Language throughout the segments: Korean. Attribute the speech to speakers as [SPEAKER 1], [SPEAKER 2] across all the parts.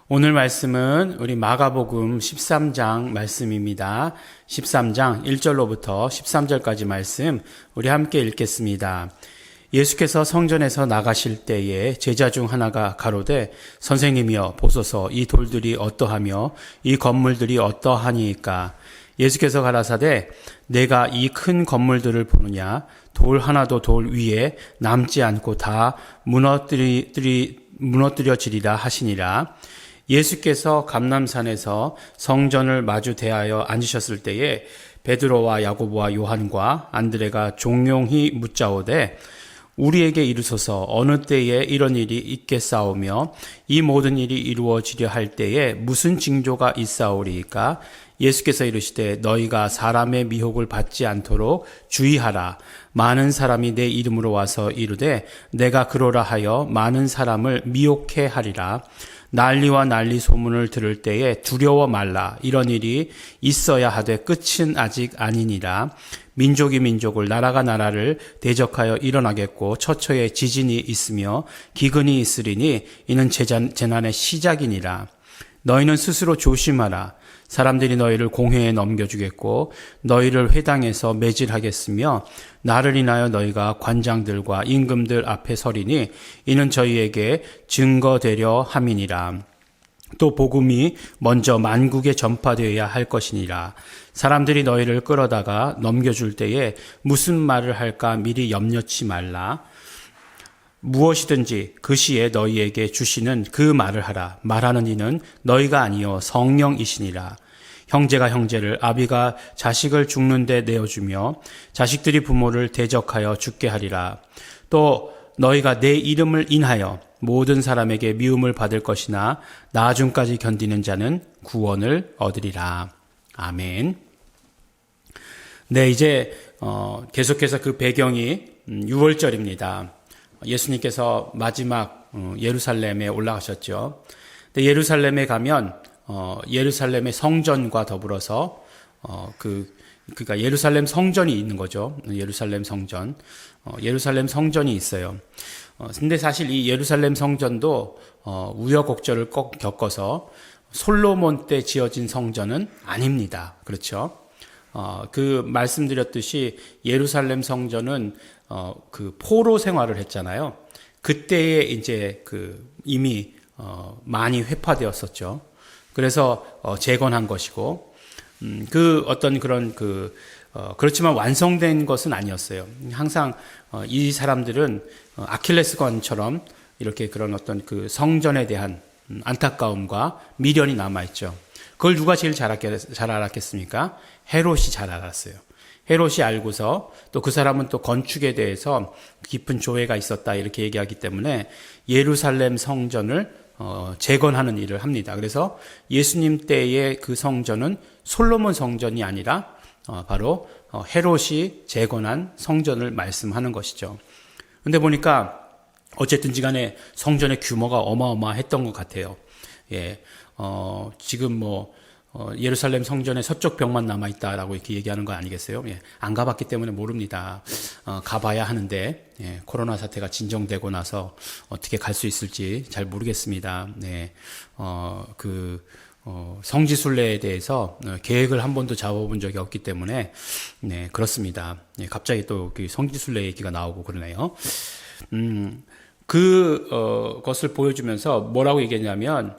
[SPEAKER 1] 오늘 말씀은 우리 마가복음 13장 말씀입니다. 13장 1절로부터 13절까지 말씀 우리 함께 읽겠습니다. 예수께서 성전에서 나가실 때에 제자 중 하나가 가로되 선생님이여 보소서 이 돌들이 어떠하며 이 건물들이 어떠하니이까. 예수께서 가라사대 내가 이 큰 건물들을 보느냐 돌 하나도 돌 위에 남지 않고 다 무너뜨려지리라 하시니라. 예수께서 감람산에서 성전을 마주 대하여 앉으셨을 때에 베드로와 야고보와 요한과 안드레가 종용히 묻자오되 우리에게 이르소서 어느 때에 이런 일이 있겠사오며 이 모든 일이 이루어지려 할 때에 무슨 징조가 있사오리이까. 예수께서 이르시되 너희가 사람의 미혹을 받지 않도록 주의하라. 많은 사람이 내 이름으로 와서 이르되 내가 그러라 하여 많은 사람을 미혹해 하리라. 난리와 난리 소문을 들을 때에 두려워 말라. 이런 일이 있어야 하되 끝은 아직 아니니라. 민족이 민족을 나라가 나라를 대적하여 일어나겠고 처처에 지진이 있으며 기근이 있으리니 이는 재난의 시작이니라. 너희는 스스로 조심하라. 사람들이 너희를 공회에 넘겨주겠고 너희를 회당에서 매질하겠으며 나를 인하여 너희가 관장들과 임금들 앞에 서리니 이는 저희에게 증거되려 함이니라. 또 복음이 먼저 만국에 전파되어야 할 것이니라. 사람들이 너희를 끌어다가 넘겨줄 때에 무슨 말을 할까 미리 염려치 말라. 무엇이든지 그 시에 너희에게 주시는 그 말을 하라. 말하는 이는 너희가 아니요 성령이시니라. 형제가 형제를, 아비가 자식을 죽는데 내어주며 자식들이 부모를 대적하여 죽게 하리라. 또 너희가 내 이름을 인하여 모든 사람에게 미움을 받을 것이나 나중까지 견디는 자는 구원을 얻으리라. 아멘. 네, 이제 계속해서 그 배경이 6월절입니다. 예수님께서 마지막 예루살렘에 올라가셨죠. 근데 예루살렘에 가면 예루살렘의 성전과 더불어서 그러니까 예루살렘 성전이 있는 거죠. 예루살렘 성전. 예루살렘 성전이 있어요. 근데 사실 이 예루살렘 성전도 우여곡절을 꼭 겪어서 솔로몬 때 지어진 성전은 아닙니다. 그렇죠? 그 말씀드렸듯이 예루살렘 성전은 그 포로 생활을 했잖아요. 그때에 이제 이미 많이 회파되었었죠. 그래서 재건한 것이고 그렇지만 완성된 것은 아니었어요. 항상 이 사람들은 아킬레스건처럼 이렇게 그런 어떤 그 성전에 대한 안타까움과 미련이 남아있죠. 그걸 누가 제일 잘 알았겠습니까? 헤롯이 잘 알았어요. 헤롯이 알고서 또 그 사람은 또 건축에 대해서 깊은 조예가 있었다 이렇게 얘기하기 때문에 예루살렘 성전을 재건하는 일을 합니다. 그래서 예수님 때의 그 성전은 솔로몬 성전이 아니라 바로 헤롯이 재건한 성전을 말씀하는 것이죠. 근데 보니까 어쨌든지 간에 성전의 규모가 어마어마했던 것 같아요. 예, 지금 예루살렘 성전의 서쪽 벽만 남아있다라고 이렇게 얘기하는 거 아니겠어요? 예, 안 가봤기 때문에 모릅니다. 가봐야 하는데, 예, 코로나 사태가 진정되고 나서 어떻게 갈 수 있을지 잘 모르겠습니다. 네, 성지순례에 대해서 계획을 한 번도 잡아본 적이 없기 때문에, 네, 그렇습니다. 예, 갑자기 또 성지순례 얘기가 나오고 그러네요. 그것을 보여주면서 뭐라고 얘기했냐면,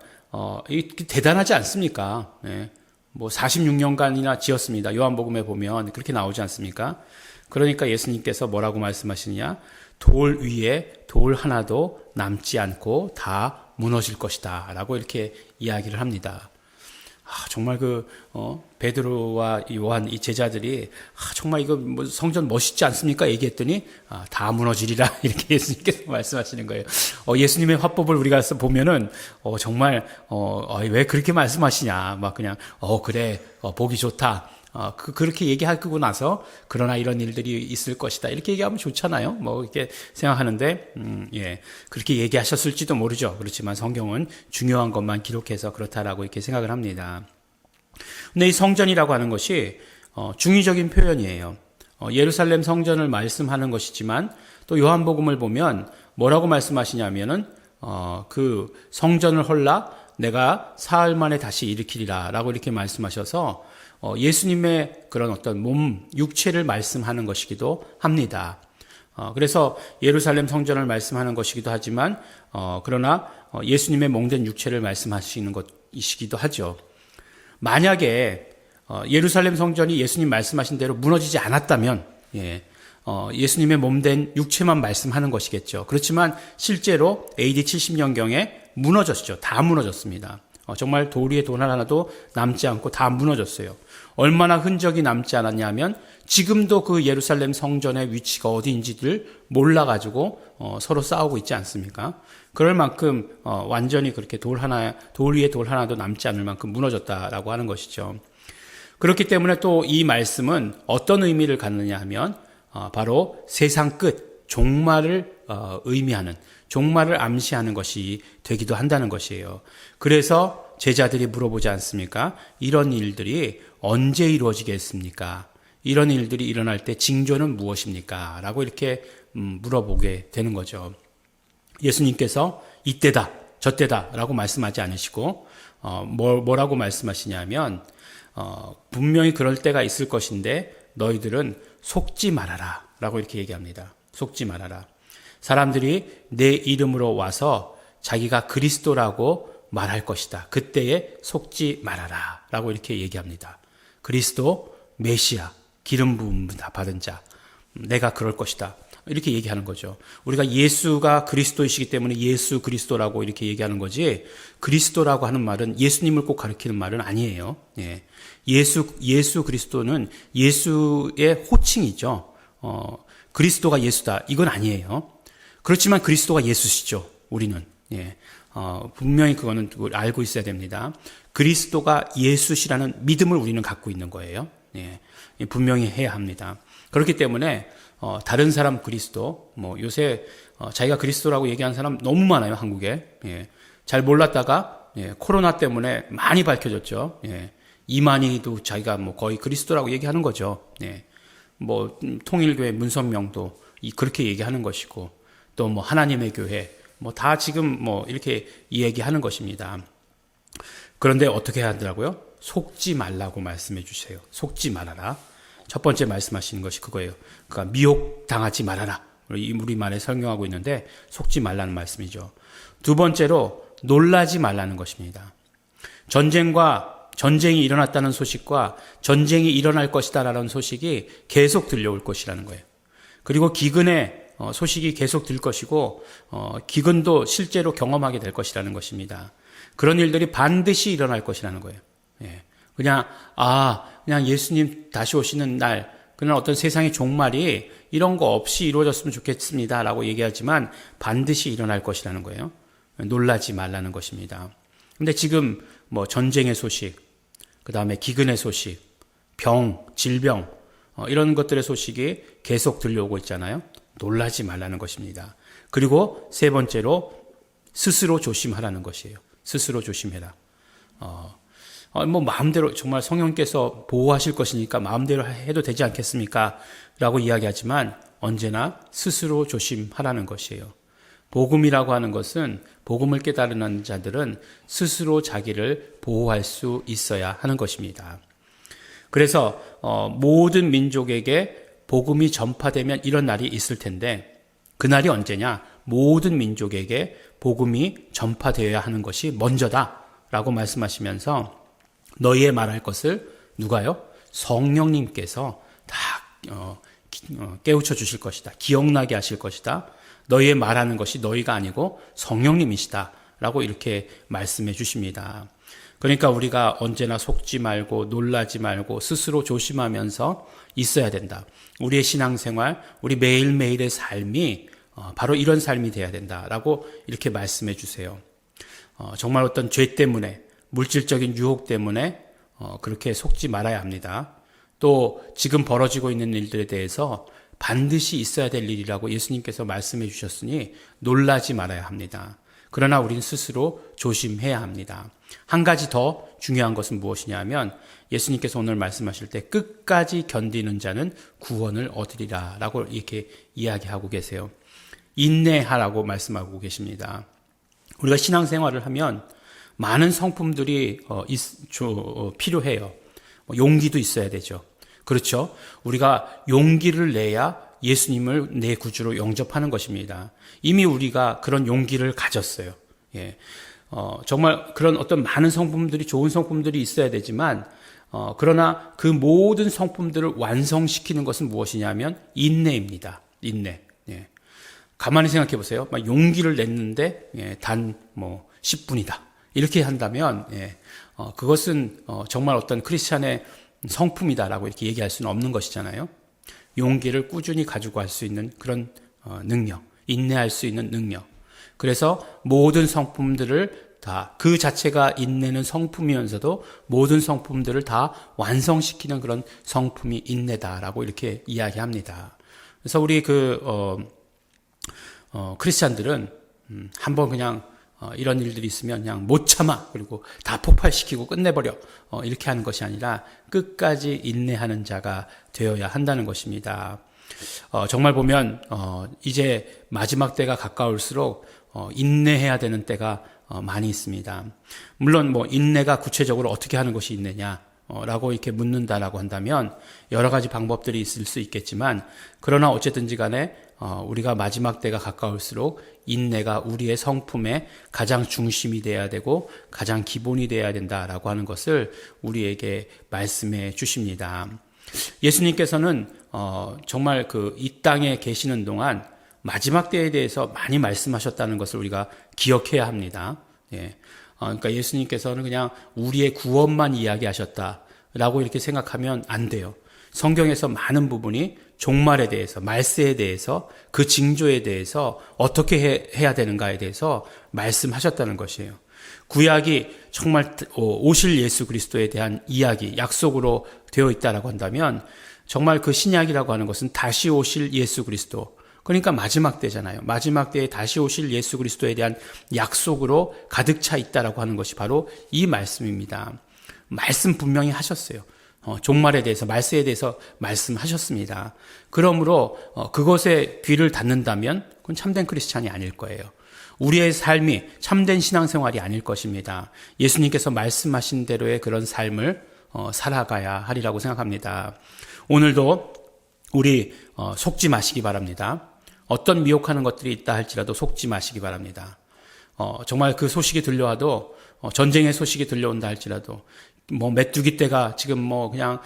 [SPEAKER 1] 이게 대단하지 않습니까? 네. 46년간이나 지었습니다. 요한복음에 보면 그렇게 나오지 않습니까? 그러니까 예수님께서 뭐라고 말씀하시느냐? 돌 위에 돌 하나도 남지 않고 다 무너질 것이다. 라고 이렇게 이야기를 합니다. 정말 베드로와 요한 이 제자들이 정말 이거 성전 멋있지 않습니까? 얘기했더니 다 무너지리라 이렇게 예수님께서 말씀하시는 거예요. 예수님의 화법을 우리가 보면은 정말 왜 그렇게 말씀하시냐 막 그냥 그래 보기 좋다. 그렇게 얘기하고 나서 그러나 이런 일들이 있을 것이다 이렇게 얘기하면 좋잖아요. 이렇게 생각하는데 예, 그렇게 얘기하셨을지도 모르죠. 그렇지만 성경은 중요한 것만 기록해서 그렇다라고 이렇게 생각을 합니다. 근데 이 성전이라고 하는 것이 중의적인 표현이에요. 예루살렘 성전을 말씀하는 것이지만 또 요한복음을 보면 뭐라고 말씀하시냐면은 그 성전을 헐라 내가 사흘 만에 다시 일으키리라 라고 이렇게 말씀하셔서 예수님의 그런 어떤 몸, 육체를 말씀하는 것이기도 합니다. 그래서 예루살렘 성전을 말씀하는 것이기도 하지만 그러나 예수님의 몽된 육체를 말씀하시는 것이시기도 하죠. 만약에 예루살렘 성전이 예수님 말씀하신 대로 무너지지 않았다면 예수님의 몸된 육체만 말씀하는 것이겠죠. 그렇지만 실제로 AD 70년경에 무너졌죠. 다 무너졌습니다. 정말 돌 위에 돌 하나도 남지 않고 다 무너졌어요. 얼마나 흔적이 남지 않았냐면 지금도 그 예루살렘 성전의 위치가 어디인지를 몰라가지고 서로 싸우고 있지 않습니까? 그럴 만큼 완전히 그렇게 돌 위에 돌 하나도 남지 않을 만큼 무너졌다라고 하는 것이죠. 그렇기 때문에 또 이 말씀은 어떤 의미를 갖느냐 하면 바로 세상 끝, 종말을 의미하는, 종말을 암시하는 것이 되기도 한다는 것이에요. 그래서 제자들이 물어보지 않습니까? 이런 일들이 언제 이루어지겠습니까? 이런 일들이 일어날 때 징조는 무엇입니까? 라고 이렇게 물어보게 되는 거죠. 예수님께서 이때다, 저때다 라고 말씀하지 않으시고 뭐라고 말씀하시냐면 분명히 그럴 때가 있을 것인데 너희들은 속지 말아라 라고 이렇게 얘기합니다. 속지 말아라. 사람들이 내 이름으로 와서 자기가 그리스도라고 말할 것이다. 그때에 속지 말아라 라고 이렇게 얘기합니다. 그리스도, 메시아, 기름 부음 받은 자, 내가 그럴 것이다. 이렇게 얘기하는 거죠. 우리가 예수가 그리스도이시기 때문에 예수 그리스도라고 이렇게 얘기하는 거지, 그리스도라고 하는 말은 예수님을 꼭 가리키는 말은 아니에요. 예수 그리스도는 예수의 호칭이죠. 그리스도가 예수다. 이건 아니에요. 그렇지만 그리스도가 예수시죠. 우리는. 분명히 그거는 알고 있어야 됩니다. 그리스도가 예수시라는 믿음을 우리는 갖고 있는 거예요. 분명히 해야 합니다. 그렇기 때문에 다른 사람 그리스도, 요새 자기가 그리스도라고 얘기하는 사람 너무 많아요, 한국에. 잘 몰랐다가 코로나 때문에 많이 밝혀졌죠. 이만희도 자기가 거의 그리스도라고 얘기하는 거죠. 통일교회 문선명도 그렇게 얘기하는 것이고, 또 하나님의 교회, 다 지금 이렇게 얘기하는 것입니다. 그런데 어떻게 해야 하더라고요? 속지 말라고 말씀해 주세요. 속지 말아라. 첫 번째 말씀하시는 것이 그거예요. 그러니까 미혹당하지 말아라. 우리말에 설명하고 있는데 속지 말라는 말씀이죠. 두 번째로 놀라지 말라는 것입니다. 전쟁이 일어났다는 소식과 전쟁이 일어날 것이다라는 소식이 계속 들려올 것이라는 거예요. 그리고 기근의 소식이 계속 들 것이고 기근도 실제로 경험하게 될 것이라는 것입니다. 그런 일들이 반드시 일어날 것이라는 거예요. 그냥 예수님 다시 오시는 날, 그냥 어떤 세상의 종말이 이런 거 없이 이루어졌으면 좋겠습니다라고 얘기하지만 반드시 일어날 것이라는 거예요. 놀라지 말라는 것입니다. 근데 지금 전쟁의 소식, 그 다음에 기근의 소식, 질병, 이런 것들의 소식이 계속 들려오고 있잖아요. 놀라지 말라는 것입니다. 그리고 세 번째로 스스로 조심하라는 것이에요. 스스로 조심해라. 마음대로 정말 성령께서 보호하실 것이니까 마음대로 해도 되지 않겠습니까? 라고 이야기하지만 언제나 스스로 조심하라는 것이에요. 복음이라고 하는 것은, 복음을 깨달은 자들은 스스로 자기를 보호할 수 있어야 하는 것입니다. 그래서 모든 민족에게 복음이 전파되면 이런 날이 있을 텐데, 그날이 언제냐? 모든 민족에게 복음이 전파되어야 하는 것이 먼저다 라고 말씀하시면서 너희의 말할 것을 누가요? 성령님께서 다 깨우쳐 주실 것이다. 기억나게 하실 것이다. 너희의 말하는 것이 너희가 아니고 성령님이시다 라고 이렇게 말씀해 주십니다. 그러니까 우리가 언제나 속지 말고 놀라지 말고 스스로 조심하면서 있어야 된다. 우리의 신앙생활, 우리 매일매일의 삶이 바로 이런 삶이 돼야 된다라고 이렇게 말씀해 주세요. 정말 어떤 죄 때문에, 물질적인 유혹 때문에 그렇게 속지 말아야 합니다. 또 지금 벌어지고 있는 일들에 대해서 반드시 있어야 될 일이라고 예수님께서 말씀해 주셨으니 놀라지 말아야 합니다. 그러나 우리는 스스로 조심해야 합니다. 한 가지 더 중요한 것은 무엇이냐 하면 예수님께서 오늘 말씀하실 때 끝까지 견디는 자는 구원을 얻으리라 라고 이렇게 이야기하고 계세요. 인내하라고 말씀하고 계십니다. 우리가 신앙생활을 하면 많은 성품들이 필요해요. 용기도 있어야 되죠. 그렇죠? 우리가 용기를 내야 예수님을 내 구주로 영접하는 것입니다. 이미 우리가 그런 용기를 가졌어요. 예. 정말 그런 어떤 많은 성품들이, 좋은 성품들이 있어야 되지만, 그러나 그 모든 성품들을 완성시키는 것은 무엇이냐면 인내입니다. 인내. 예. 가만히 생각해 보세요. 막 용기를 냈는데, 예, 단 10분이다. 이렇게 한다면, 예, 그것은 정말 어떤 크리스찬의 성품이다라고 이렇게 얘기할 수는 없는 것이잖아요. 용기를 꾸준히 가지고 할 수 있는 그런 능력, 인내할 수 있는 능력. 그래서 모든 성품들을 다, 그 자체가 인내는 성품이면서도 모든 성품들을 다 완성시키는 그런 성품이 인내다라고 이렇게 이야기합니다. 그래서 우리 크리스찬들은 한번 그냥 이런 일들이 있으면 그냥 못 참아, 그리고 다 폭발시키고 끝내버려, 이렇게 하는 것이 아니라 끝까지 인내하는 자가 되어야 한다는 것입니다. 정말 보면 이제 마지막 때가 가까울수록 인내해야 되는 때가 많이 있습니다. 물론 인내가 구체적으로 어떻게 하는 것이 있느냐 라고 이렇게 묻는다라고 한다면 여러 가지 방법들이 있을 수 있겠지만, 그러나 어쨌든지 간에 우리가 마지막 때가 가까울수록 인내가 우리의 성품의 가장 중심이 돼야 되고 가장 기본이 돼야 된다라고 하는 것을 우리에게 말씀해 주십니다. 예수님께서는 정말 이 땅에 계시는 동안 마지막 때에 대해서 많이 말씀하셨다는 것을 우리가 기억해야 합니다. 예. 그러니까 예수님께서는 그냥 우리의 구원만 이야기하셨다라고 이렇게 생각하면 안 돼요. 성경에서 많은 부분이 종말에 대해서, 말세에 대해서, 그 징조에 대해서 어떻게 해야 되는가에 대해서 말씀하셨다는 것이에요. 구약이 정말 오실 예수 그리스도에 대한 이야기, 약속으로 되어 있다라고 한다면 정말 그 신약이라고 하는 것은 다시 오실 예수 그리스도, 그러니까 마지막 때잖아요. 마지막 때에 다시 오실 예수 그리스도에 대한 약속으로 가득 차 있다라고 하는 것이 바로 이 말씀입니다. 말씀 분명히 하셨어요. 종말에 대해서, 말세에 대해서 말씀하셨습니다. 그러므로 그것에 귀를 닫는다면 그건 참된 크리스찬이 아닐 거예요. 우리의 삶이 참된 신앙생활이 아닐 것입니다. 예수님께서 말씀하신 대로의 그런 삶을 살아가야 하리라고 생각합니다. 오늘도 우리 속지 마시기 바랍니다. 어떤 미혹하는 것들이 있다 할지라도 속지 마시기 바랍니다. 정말 그 소식이 들려와도, 전쟁의 소식이 들려온다 할지라도, 메뚜기 떼가 지금 그냥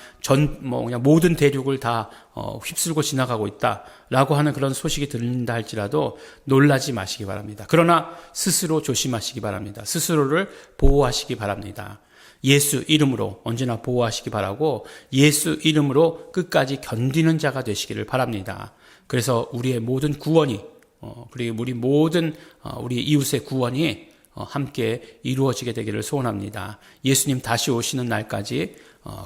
[SPEAKER 1] 모든 대륙을 다 휩쓸고 지나가고 있다라고 하는 그런 소식이 들린다 할지라도 놀라지 마시기 바랍니다. 그러나 스스로 조심하시기 바랍니다. 스스로를 보호하시기 바랍니다. 예수 이름으로 언제나 보호하시기 바라고, 예수 이름으로 끝까지 견디는 자가 되시기를 바랍니다. 그래서 우리의 모든 구원이, 그리고 우리 모든 우리 이웃의 구원이 함께 이루어지게 되기를 소원합니다. 예수님 다시 오시는 날까지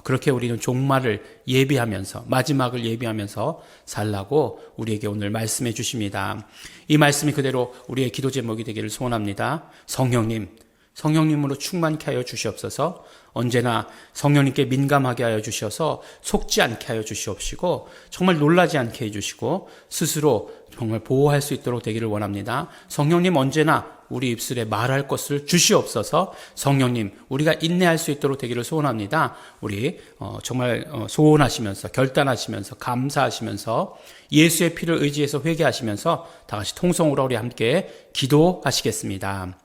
[SPEAKER 1] 그렇게 우리는 종말을 예비하면서, 마지막을 예비하면서 살라고 우리에게 오늘 말씀해 주십니다. 이 말씀이 그대로 우리의 기도 제목이 되기를 소원합니다. 성령님으로 충만케 하여 주시옵소서. 언제나 성령님께 민감하게 하여 주셔서 속지 않게 하여 주시옵시고, 정말 놀라지 않게 해주시고 스스로 정말 보호할 수 있도록 되기를 원합니다. 성령님 언제나 우리 입술에 말할 것을 주시옵소서. 성령님, 우리가 인내할 수 있도록 되기를 소원합니다. 우리 정말 소원하시면서, 결단하시면서, 감사하시면서, 예수의 피를 의지해서 회개하시면서 다 같이 통성으로 우리 함께 기도하시겠습니다.